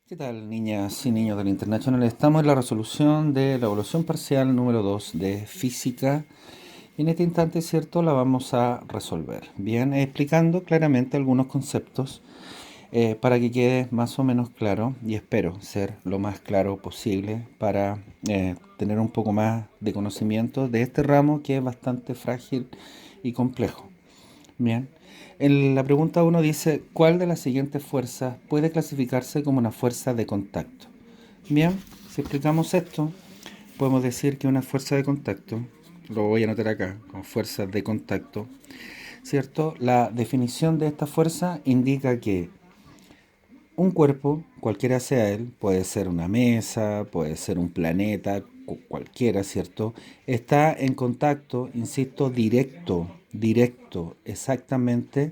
¿Qué tal, niñas y niños del International? Estamos en la resolución de la evaluación parcial número 2 de física. Y en este instante, ¿cierto?, la vamos a resolver. Bien, explicando claramente algunos conceptos para que quede más o menos claro, y espero ser lo más claro posible para tener un poco más de conocimiento de este ramo que es bastante frágil y complejo. Bien. En la pregunta uno dice, ¿cuál de las siguientes fuerzas puede clasificarse como una fuerza de contacto? Bien, si explicamos esto, podemos decir que una fuerza de contacto, lo voy a anotar acá, como fuerza de contacto, ¿cierto? La definición de esta fuerza indica que un cuerpo, cualquiera sea él, puede ser una mesa, puede ser un planeta, cualquiera, ¿cierto? Está en contacto, insisto, directo, exactamente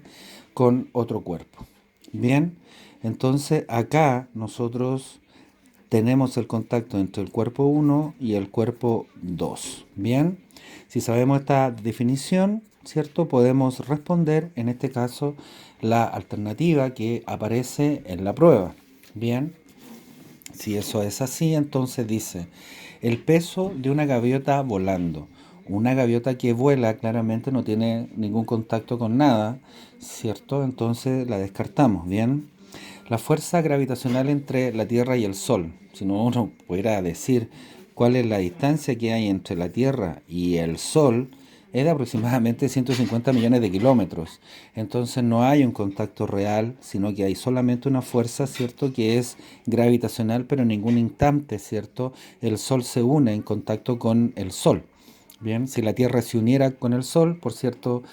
con otro cuerpo. Bien, entonces acá nosotros tenemos el contacto entre el cuerpo uno y el cuerpo 2. Bien, si sabemos esta definición, ¿cierto? Podemos responder, en este caso, la alternativa que aparece en la prueba. Bien, si eso es así, entonces dice, el peso de una gaviota volando. Una gaviota que vuela claramente no tiene ningún contacto con nada, ¿cierto? Entonces la descartamos, ¿bien? La fuerza gravitacional entre la Tierra y el Sol. Si no, uno pudiera decir cuál es la distancia que hay entre la Tierra y el Sol, es de aproximadamente 150 millones de kilómetros. Entonces no hay un contacto real, sino que hay solamente una fuerza, ¿cierto?, que es gravitacional, pero en ningún instante, ¿cierto?, el Sol se une en contacto con el Sol. Bien, si la Tierra se uniera con el Sol, por cierto,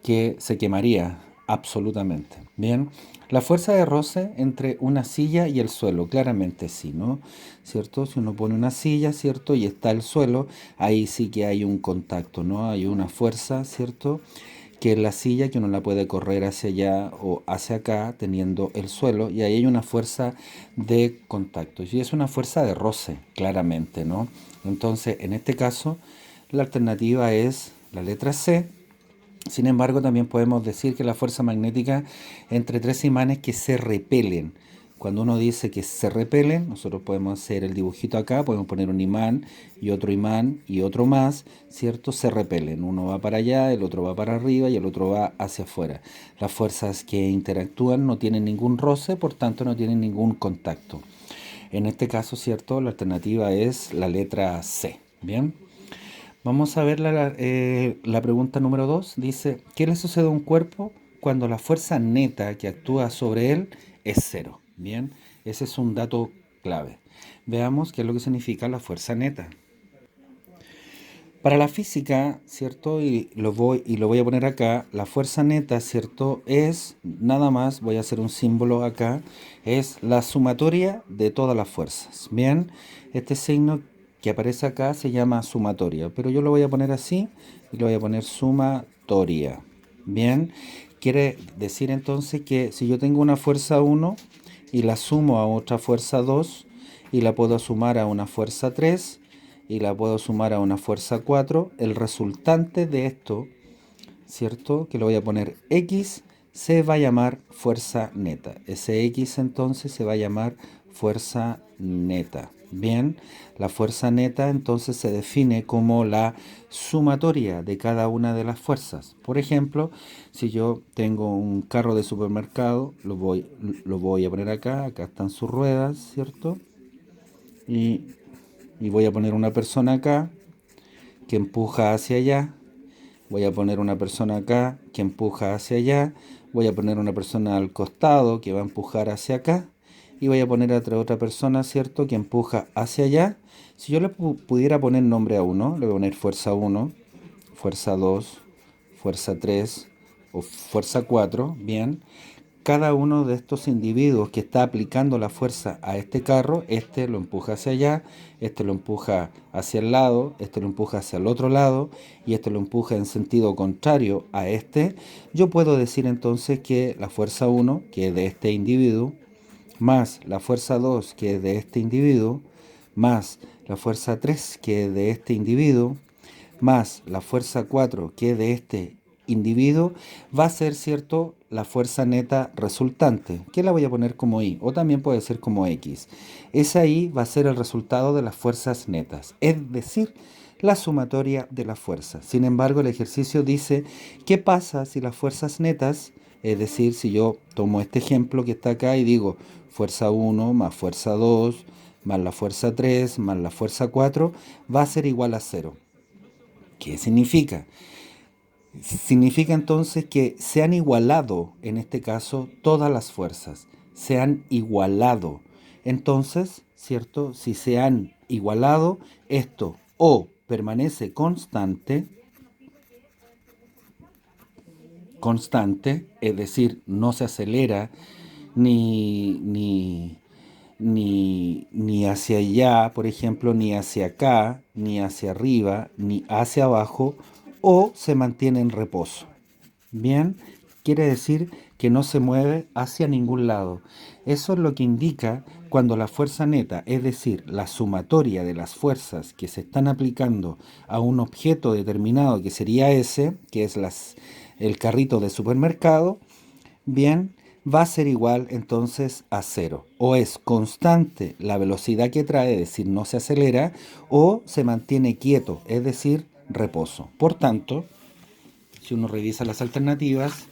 que se quemaría absolutamente. Bien, la fuerza de roce entre una silla y el suelo, claramente sí, ¿no? ¿Cierto? Si uno pone una silla, ¿cierto? Y está el suelo, ahí sí que hay un contacto, ¿no? Hay una fuerza, ¿cierto? Que es la silla que uno la puede correr hacia allá o hacia acá teniendo el suelo y ahí hay una fuerza de contacto y es una fuerza de roce, claramente, ¿no? Entonces, en este caso, la alternativa es la letra C. Sin embargo, también podemos decir que la fuerza magnética entre tres imanes que se repelen. Cuando uno dice que se repelen, nosotros podemos hacer el dibujito acá, podemos poner un imán y otro más, ¿cierto? Se repelen. Uno va para allá, el otro va para arriba y el otro va hacia afuera. Las fuerzas que interactúan no tienen ningún roce, por tanto no tienen ningún contacto. En este caso, ¿cierto? La alternativa es la letra C. Bien. Vamos a ver la pregunta número 2. Dice, ¿qué le sucede a un cuerpo cuando la fuerza neta que actúa sobre él es cero? Bien, ese es un dato clave. Veamos qué es lo que significa la fuerza neta. Para la física, ¿cierto? Y lo voy a poner acá, la fuerza neta, ¿cierto? Es nada más, voy a hacer un símbolo acá, es la sumatoria de todas las fuerzas. Bien, este signo que aparece acá se llama sumatoria, pero yo lo voy a poner así y lo voy a poner sumatoria. Bien, quiere decir entonces que si yo tengo una fuerza 1 y la sumo a otra fuerza 2 y la puedo sumar a una fuerza 3 y la puedo sumar a una fuerza 4, el resultante de esto, ¿cierto? Que lo voy a poner X, se va a llamar fuerza neta. Ese X entonces se va a llamar fuerza neta. Bien, la fuerza neta entonces se define como la sumatoria de cada una de las fuerzas. Por ejemplo, si yo tengo un carro de supermercado, lo voy a poner acá, acá están sus ruedas, ¿cierto? Y voy a poner una persona acá que empuja hacia allá, voy a poner una persona acá que empuja hacia allá, voy a poner una persona al costado que va a empujar hacia acá y voy a poner a otra persona, ¿cierto?, que empuja hacia allá. Si yo le pudiera poner nombre a uno, le voy a poner fuerza 1, fuerza 2, fuerza 3 o fuerza 4, bien. Cada uno de estos individuos que está aplicando la fuerza a este carro, este lo empuja hacia allá, este lo empuja hacia el lado, este lo empuja hacia el otro lado y este lo empuja en sentido contrario a este, yo puedo decir entonces que la fuerza 1, que es de este individuo, más la fuerza 2, que es de este individuo, más la fuerza 3, que es de este individuo, más la fuerza 4, que es de este individuo va a ser, ¿cierto?, la fuerza neta resultante, que la voy a poner como Y, o también puede ser como X. Esa Y va a ser el resultado de las fuerzas netas, es decir, la sumatoria de las fuerzas. Sin embargo, el ejercicio dice, ¿qué pasa si las fuerzas netas, es decir, si yo tomo este ejemplo que está acá y digo fuerza 1 más fuerza 2 más la fuerza 3 más la fuerza 4, va a ser igual a cero? ¿Qué significa? Significa entonces que se han igualado, en este caso, todas las fuerzas. Se han igualado. Entonces, ¿cierto? Si se han igualado, esto o permanece constante, es decir, no se acelera ni hacia allá, por ejemplo, ni hacia acá, ni hacia arriba, ni hacia abajo, o se mantiene en reposo. Bien, quiere decir que no se mueve hacia ningún lado. Eso es lo que indica cuando la fuerza neta, es decir, la sumatoria de las fuerzas que se están aplicando a un objeto determinado, que sería ese, que es el carrito de supermercado, bien, va a ser igual entonces a cero. O es constante la velocidad que trae, es decir, no se acelera, o se mantiene quieto, es decir, reposo. Por tanto, si uno revisa las alternativas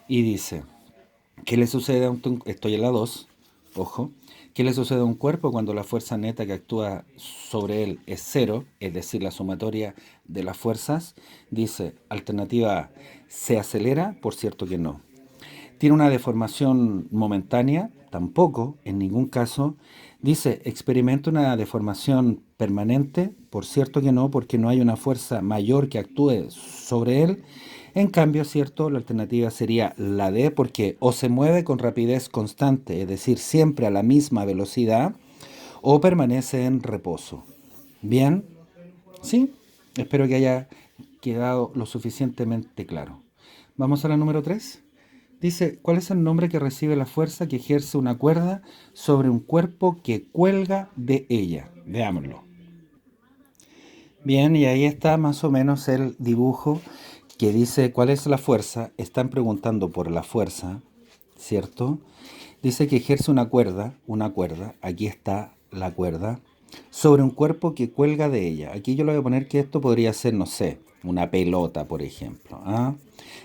y dice, ¿qué le sucede a estoy en la 2, ojo, ¿qué le sucede a un cuerpo cuando la fuerza neta que actúa sobre él es cero, es decir, la sumatoria de las fuerzas? Dice, alternativa A, ¿se acelera? Por cierto que no. ¿Tiene una deformación momentánea? Tampoco, en ningún caso. Dice, ¿experimenta una deformación permanente? Por cierto que no, porque no hay una fuerza mayor que actúe sobre él. En cambio, cierto, la alternativa sería la D, porque o se mueve con rapidez constante, es decir, siempre a la misma velocidad, o permanece en reposo. Bien, sí, espero que haya quedado lo suficientemente claro. Vamos a la número 3. Dice, ¿cuál es el nombre que recibe la fuerza que ejerce una cuerda sobre un cuerpo que cuelga de ella? Veámoslo. Bien, y ahí está más o menos el dibujo que dice cuál es la fuerza. Están preguntando por la fuerza, ¿cierto? Dice que ejerce una cuerda, aquí está la cuerda, sobre un cuerpo que cuelga de ella. Aquí yo le voy a poner que esto podría ser, no sé, una pelota, por ejemplo, ¿ah?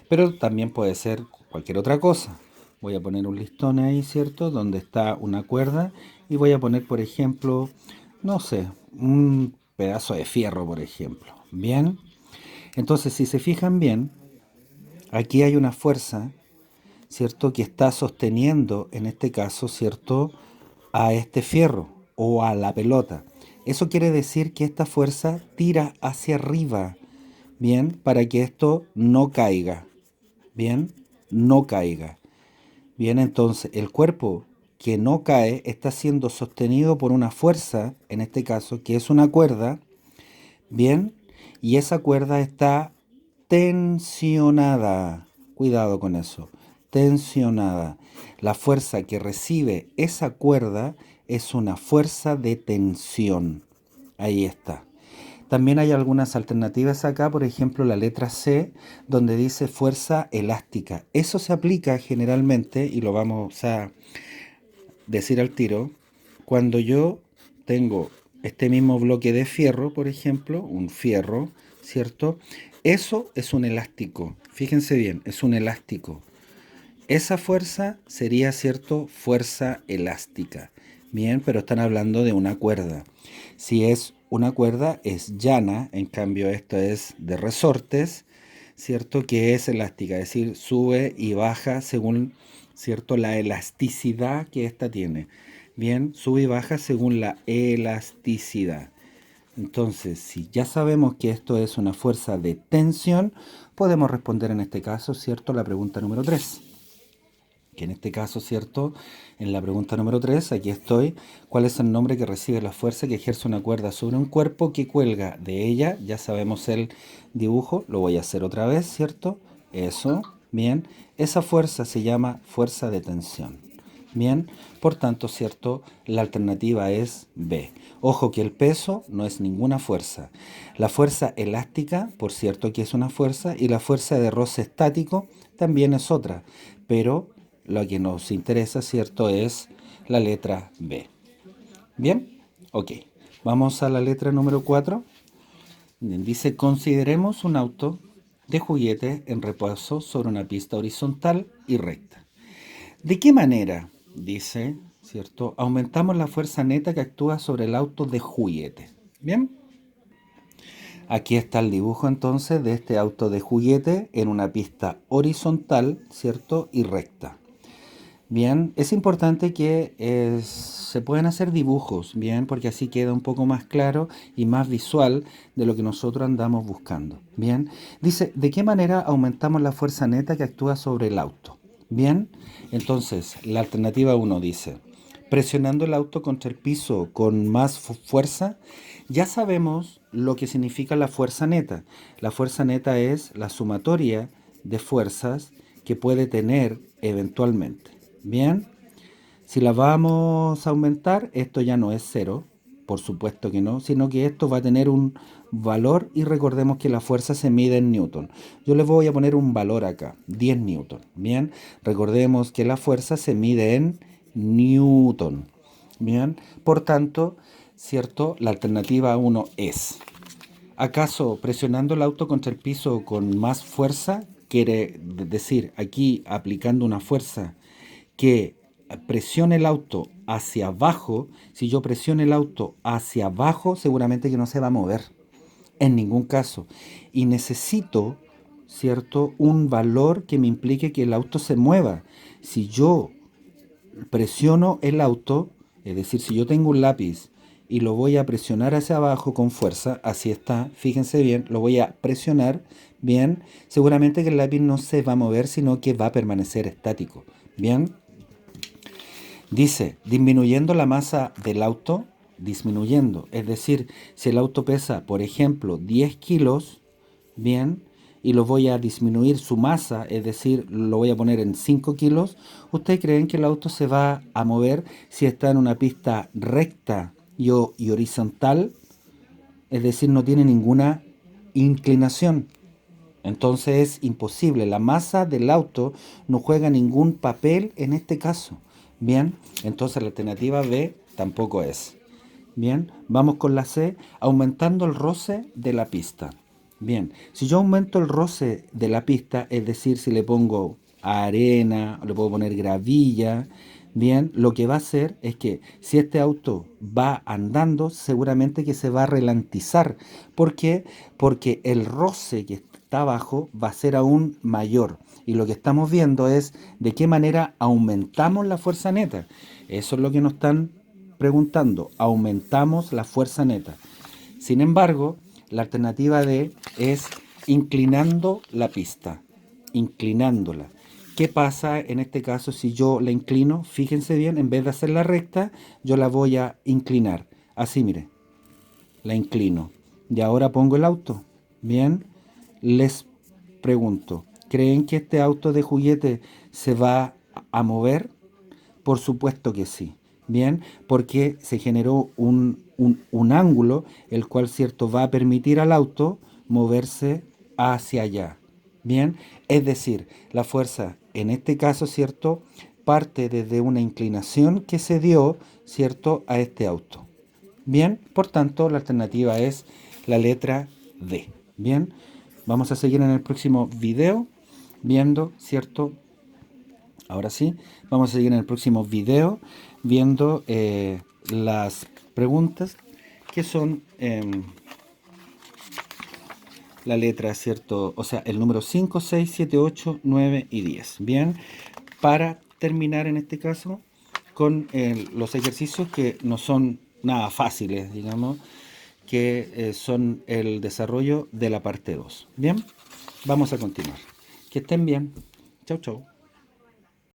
Pero también puede ser cualquier otra cosa. Voy a poner un listón ahí, ¿cierto? Donde está una cuerda y voy a poner, por ejemplo, no sé, un pedazo de fierro, por ejemplo. Bien, entonces si se fijan bien, aquí hay una fuerza, ¿cierto? Que está sosteniendo, en este caso, ¿cierto? A este fierro o a la pelota. Eso quiere decir que esta fuerza tira hacia arriba, ¿bien? Para que esto no caiga, ¿bien? No caiga. Bien, entonces el cuerpo que no cae está siendo sostenido por una fuerza, en este caso, que es una cuerda, ¿bien? Y esa cuerda está tensionada. Cuidado con eso. Tensionada. La fuerza que recibe esa cuerda es una fuerza de tensión. Ahí está. También hay algunas alternativas acá, por ejemplo la letra C, donde dice fuerza elástica. Eso se aplica generalmente, y lo vamos a decir al tiro, cuando yo tengo este mismo bloque de fierro, por ejemplo, un fierro, ¿cierto? Eso es un elástico. Fíjense bien, es un elástico. Esa fuerza sería, ¿cierto?, fuerza elástica. Bien, pero están hablando de una cuerda. Si es una cuerda, es llana, en cambio esto es de resortes, ¿cierto?, que es elástica, es decir, sube y baja según, ¿cierto?, la elasticidad que ésta tiene. Bien, sube y baja según la elasticidad. Entonces, si ya sabemos que esto es una fuerza de tensión, podemos responder en este caso, ¿cierto?, la pregunta número 3. Que en este caso, ¿cierto? En la pregunta número 3, aquí estoy. ¿Cuál es el nombre que recibe la fuerza que ejerce una cuerda sobre un cuerpo que cuelga de ella? Ya sabemos el dibujo, lo voy a hacer otra vez, ¿cierto? Eso, bien. Esa fuerza se llama fuerza de tensión. Bien, por tanto, ¿cierto? La alternativa es B. Ojo que el peso no es ninguna fuerza. La fuerza elástica, por cierto que es una fuerza, y la fuerza de roce estático también es otra. Pero lo que nos interesa, ¿cierto? Es la letra B. Bien, ok. Vamos a la letra número 4. Dice, consideremos un auto de juguete en reposo sobre una pista horizontal y recta. ¿De qué manera, dice, cierto, aumentamos la fuerza neta que actúa sobre el auto de juguete? Bien, aquí está el dibujo entonces de este auto de juguete en una pista horizontal, cierto, y recta. Bien, es importante que se puedan hacer dibujos, bien, porque así queda un poco más claro y más visual de lo que nosotros andamos buscando. Bien, dice, ¿de qué manera aumentamos la fuerza neta que actúa sobre el auto? Bien, entonces la alternativa 1 dice, presionando el auto contra el piso con más fuerza, ya sabemos lo que significa la fuerza neta. La fuerza neta es la sumatoria de fuerzas que puede tener eventualmente. Bien, si la vamos a aumentar, esto ya no es cero, por supuesto que no, sino que esto va a tener un valor y recordemos que la fuerza se mide en newton. Yo les voy a poner un valor acá, 10 newton. Bien, recordemos que la fuerza se mide en newton. Bien, por tanto, cierto, la alternativa 1 es, ¿acaso presionando el auto contra el piso con más fuerza? Quiere decir, aquí aplicando una fuerza que presione el auto hacia abajo. Si yo presiono el auto hacia abajo, seguramente que no se va a mover, en ningún caso. Y necesito, ¿cierto?, un valor que me implique que el auto se mueva. Si yo presiono el auto, es decir, si yo tengo un lápiz y lo voy a presionar hacia abajo con fuerza, así está, fíjense bien, lo voy a presionar bien, seguramente que el lápiz no se va a mover, sino que va a permanecer estático. Bien, dice, disminuyendo la masa del auto, disminuyendo, es decir, si el auto pesa, por ejemplo, 10 kilos, bien, y lo voy a disminuir su masa, es decir, lo voy a poner en 5 kilos, ¿ustedes creen que el auto se va a mover si está en una pista recta y horizontal? Es decir, no tiene ninguna inclinación. Entonces es imposible. La masa del auto no juega ningún papel en este caso. Bien, entonces la alternativa B tampoco es. Bien, vamos con la C, aumentando el roce de la pista. Bien, si yo aumento el roce de la pista, es decir, si le pongo arena, le puedo poner gravilla, bien, lo que va a hacer es que si este auto va andando, seguramente que se va a ralentizar. ¿Por qué? Porque el roce que está abajo va a ser aún mayor. Y lo que estamos viendo es de qué manera aumentamos la fuerza neta. Eso es lo que nos están preguntando, aumentamos la fuerza neta. Sin embargo, la alternativa D es inclinando la pista, inclinándola. ¿Qué pasa en este caso si yo la inclino? Fíjense bien, en vez de hacerla recta, yo la voy a inclinar. Así, mire, la inclino. Y ahora pongo el auto. Bien, les pregunto, ¿creen que este auto de juguete se va a mover? Por supuesto que sí. Bien, porque se generó un ángulo, el cual, cierto, va a permitir al auto moverse hacia allá. Bien, es decir, la fuerza, en este caso, cierto, parte desde una inclinación que se dio, cierto, a este auto. Bien, por tanto, la alternativa es la letra D. Bien, vamos a seguir en el próximo video viendo, cierto, ahora sí, vamos a seguir en el próximo video viendo las preguntas que son la letra, ¿cierto? O sea, el número 5, 6, 7, 8, 9 y 10. Bien, para terminar en este caso con los ejercicios que no son nada fáciles, digamos, que son el desarrollo de la parte 2. Bien, vamos a continuar. Que estén bien. Chau, chau.